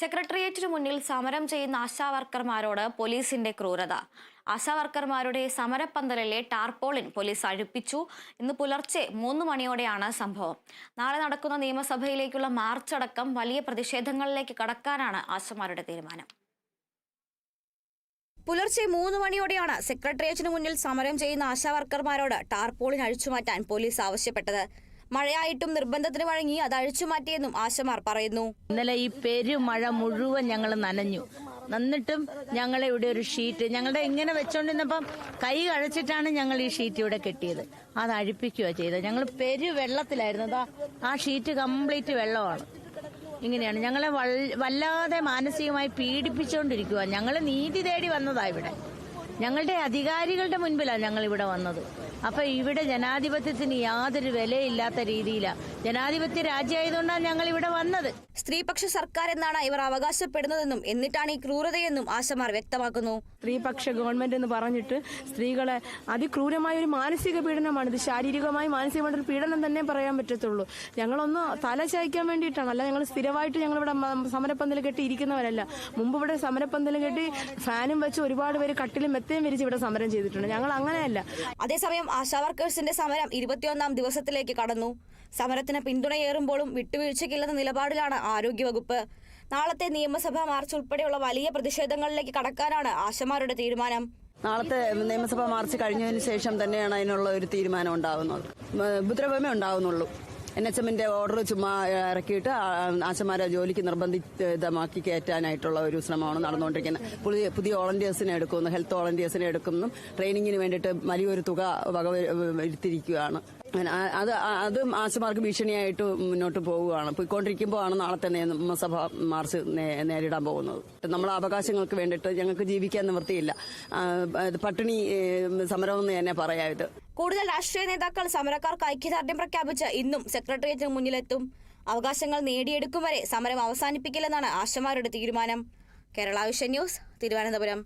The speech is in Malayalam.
സെക്രട്ടേറിയറ്റിനു മുന്നിൽ സമരം ചെയ്യുന്ന ആശാവർക്കർമാരോട് പോലീസിന്റെ ക്രൂരത. ആശാവർക്കർമാരുടെ സമരപ്പന്തലിലെ ടാർപോളിൻ പോലീസ് അഴിപ്പിച്ചു. ഇന്ന് പുലർച്ചെ 3 മണിയോടെയാണ് സംഭവം. നാളെ നടക്കുന്ന നിയമസഭയിലേക്കുള്ള മാർച്ചടക്കം വലിയ പ്രതിഷേധങ്ങളിലേക്ക് കടക്കാനാണ് ആശമാരുടെ തീരുമാനം. പുലർച്ചെ 3 മണിയോടെയാണ് സെക്രട്ടേറിയറ്റിനു മുന്നിൽ സമരം ചെയ്യുന്ന ആശാവർക്കർമാരോട് ടാർപോളിൻ അഴിച്ചുമാറ്റാൻ പോലീസ് ആവശ്യപ്പെട്ടത്. മഴയായിട്ടും നിർബന്ധത്തിന് വഴങ്ങി അത് അഴിച്ചുമാറ്റിയെന്നും ആശമാർ പറയുന്നു. ഇന്നലെ ഈ പെരുമഴ മുഴുവൻ ഞങ്ങൾ നനഞ്ഞു. എന്നിട്ടും ഞങ്ങളെ ഇവിടെ ഒരു ഷീറ്റ് ഞങ്ങളുടെ ഇങ്ങനെ വെച്ചോണ്ടിരുന്നപ്പം കൈ കഴിച്ചിട്ടാണ് ഞങ്ങൾ ഈ ഷീറ്റ് ഇവിടെ കെട്ടിയത്. അത് അഴിപ്പിക്കുകയോ ചെയ്തത്. ഞങ്ങൾ വെള്ളത്തിലായിരുന്നു. ആ ഷീറ്റ് കംപ്ലീറ്റ് വെള്ളമാണ്. ഇങ്ങനെയാണ് ഞങ്ങളെ വല്ലാതെ മാനസികമായി പീഡിപ്പിച്ചുകൊണ്ടിരിക്കുക. ഞങ്ങൾ നീതി തേടി വന്നതാ ഇവിടെ. ഞങ്ങളുടെ അധികാരികളുടെ മുൻപിലാണ് ഞങ്ങൾ ഇവിടെ വന്നത്. അപ്പൊ ഇവിടെ ജനാധിപത്യത്തിന് യാതൊരു വിലയില്ലാത്ത രീതിയിലാണ്. ജനാധിപത്യ രാജ്യമായതുകൊണ്ടാണ് ഞങ്ങൾ ഇവിടെ വന്നത്. സ്ത്രീപക്ഷ സർക്കാർ എന്നാണ് ഇവർ അവകാശപ്പെടുന്നതെന്നും എന്നിട്ടാണ് ഈ ക്രൂരതയെന്നും ആശമാർ വ്യക്തമാക്കുന്നു. സ്ത്രീപക്ഷ ഗവൺമെന്റ് എന്ന് പറഞ്ഞിട്ട് സ്ത്രീകളെ അതിക്രൂരമായ ഒരു മാനസിക പീഡനമാണ് ഇത്. ശാരീരികമായി മാനസികമായിട്ടൊരു പീഡനം തന്നെ പറയാൻ പറ്റത്തുള്ളൂ. ഞങ്ങളൊന്ന് തല ചായ്ക്കാൻ വേണ്ടിയിട്ടാണ്. അല്ല, ഞങ്ങൾ സ്ഥിരമായിട്ട് ഞങ്ങളിവിടെ സമരപ്പന്തൽ കെട്ടി ഇരിക്കുന്നവരല്ല. മുമ്പ് ഇവിടെ സമരപ്പന്തലും കെട്ടി ഫാനും വെച്ച് ഒരുപാട് പേര് കട്ടിലും മെത്തയും വിരിച്ച് ഇവിടെ സമരം ചെയ്തിട്ടുണ്ട്. ഞങ്ങൾ അങ്ങനെയല്ല. അതേസമയം ആശാവർക്കേഴ്സിന്റെ സമരം 21ാം ദിവസത്തിലേക്ക് കടന്നു. സമരത്തിന് പിന്തുണയേറുമ്പോഴും വിട്ടുവീഴ്ചയ്ക്കില്ലെന്ന നിലപാടിലാണ് ആരോഗ്യവകുപ്പ്. നാളത്തെ നിയമസഭാ മാർച്ച് ഉൾപ്പെടെയുള്ള വലിയ പ്രതിഷേധങ്ങളിലേക്ക് കടക്കാനാണ് ആശമാരുടെ തീരുമാനം. നാളത്തെ നിയമസഭാ മാർച്ച് കഴിഞ്ഞതിന് ശേഷം തന്നെയാണ് അതിനുള്ള ഒരു തീരുമാനം ഉണ്ടാകുന്നത്. ഉപദ്രവമേ ഉണ്ടാകുന്നുള്ളൂ. NHMന്റെ ഓർഡർ ചുമ്മാ ഇറക്കിയിട്ട് ആശമാരെ ജോലിക്ക് നിർബന്ധിതമാക്കി കയറ്റാനായിട്ടുള്ള ഒരു ശ്രമമാണ് നടന്നുകൊണ്ടിരിക്കുന്നത്. പുതിയ വോളണ്ടിയേഴ്സിനെ എടുക്കുന്നു, ഹെൽത്ത് വോളണ്ടിയേഴ്സിനെ എടുക്കുന്നു. ട്രെയിനിങ്ങിന് വേണ്ടിയിട്ട് വലിയൊരു തുക വകവരുത്തിയിരിക്കുകയാണ്. അത് ആശമാർക്ക് ഭീഷണിയായിട്ട് മുന്നോട്ട് പോയിക്കൊണ്ടിരിക്കുമ്പോഴാണ് നാളത്തെ നിയമസഭാ മാർച്ച് നേരിടാൻ പോകുന്നത്. നമ്മളെ അവകാശങ്ങൾക്ക് വേണ്ടിയിട്ട് ഞങ്ങൾക്ക് ജീവിക്കാൻ നിവൃത്തിയില്ല. പട്ടിണി സമരമെന്ന് തന്നെ പറയാം ഇത്. കൂടുതൽ രാഷ്ട്രീയ നേതാക്കൾ സമരക്കാർക്ക് ഐക്യദാർഢ്യം പ്രഖ്യാപിച്ച് ഇന്നും സെക്രട്ടേറിയറ്റിന് മുന്നിലെത്തും. അവകാശങ്ങൾ നേടിയെടുക്കും വരെ സമരം അവസാനിപ്പിക്കില്ലെന്നാണ് ആശമാരുടെ തീരുമാനം. Kerala vision news, Thiruvananthapuram.